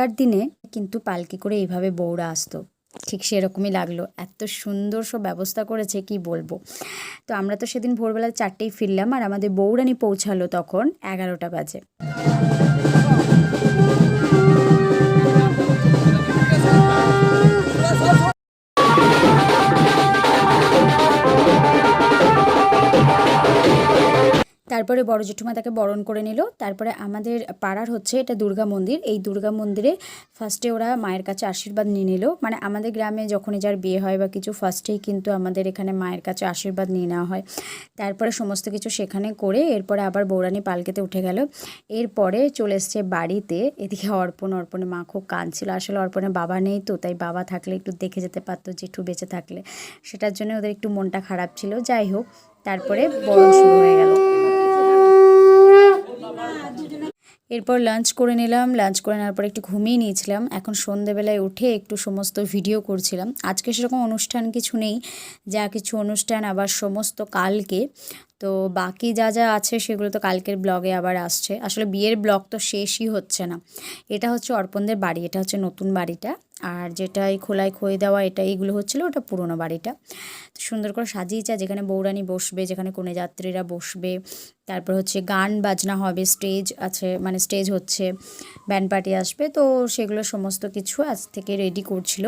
আগেকার দিনে কিন্তু পালকি করে এইভাবে বউরা আসতো, ঠিক সেরকমই লাগলো। এত সুন্দর সব ব্যবস্থা করেছে কি বলবো। তো আমরা তো সেদিন ভোরবেলা 4টেই ফিরলাম, আর আমাদের বউরানি পৌঁছালো তখন 11টা বাজে। তারপরে বড় জেঠুমা তাকে বরণ করে নিল। তারপরে আমাদের পাড়ার হচ্ছে এটা দুর্গা মন্দির, এই দুর্গা মন্দিরে ফার্স্টে ওরা মায়ের কাছে আশীর্বাদ নিয়ে নিল। মানে আমাদের গ্রামে যখনই যার বিয়ে হয় বা কিছু ফার্স্টেই কিন্তু আমাদের এখানে মায়ের কাছে আশীর্বাদ নিয়ে নেওয়া হয়। তারপরে সমস্ত কিছু সেখানে করে এরপরে আবার বৌরানী পালকিতে উঠে গেল। এরপরে চলে এসছে বাড়িতে। এদিকে অর্পণের মা খুব কাঁদছিল। আসলে অর্পণের বাবা নেই, তো তাই বাবা থাকলে একটু দেখে যেতে পারতো জেঠু বেঁচে থাকলে, সেটার জন্য ওদের একটু মনটা খারাপ ছিল। যাই হোক, তারপরে বরণ শুরু হয়ে গেল। এরপর লাঞ্চ করে নিলাম। লাঞ্চ করে নেওয়ার পর একটু ঘুমিয়ে নিয়েছিলাম। এখন সন্ধেবেলায় উঠে একটু সমস্ত ভিডিও করছিলাম। আজকে সেরকম অনুষ্ঠান কিছু নেই, যা কিছু অনুষ্ঠান আবার সমস্ত কালকে। তো বাকি যা যা আছে সেগুলো তো কালকের ব্লগে আবার আসছে। আসলে বিয়ের ব্লগ তো শেষই হচ্ছে না। এটা হচ্ছে অর্পণদের বাড়ি, এটা হচ্ছে নতুন বাড়িটা। আর যেটা এই খোলায় খয়ে দেওয়া এটা এইগুলো হচ্ছিলো, ওটা পুরোনো বাড়িটা। সুন্দর করে সাজিয়েছে, যেখানে বৌরানী বসবে, যেখানে কনে যাত্রীরা বসবে। তারপর হচ্ছে গান বাজনা হবে, স্টেজ আছে, মানে স্টেজ হচ্ছে, ব্যান্ড পার্টি আসবে। তো সেগুলো সমস্ত কিছু আজ থেকে রেডি করছিল।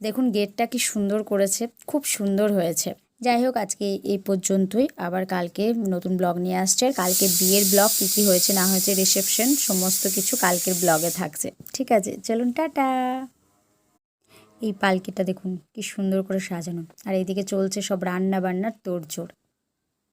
দেখুন গেটটা কি সুন্দর করেছে, খুব সুন্দর হয়েছে। যাই হোক, আজকে এই পর্যন্তই। আবার কালকে নতুন ব্লগ নিয়ে আসছে। কালকে বিয়ের ব্লগ কী কী হয়েছে না হয়েছে, রিসেপশন, সমস্ত কিছু কালকের ব্লগে থাকছে। ঠিক আছে, চলুন টাটা। এই পালকিটা দেখুন কি সুন্দর করে সাজানো, আর এইদিকে চলছে সব রান্না বান্নার তোড়জোড়।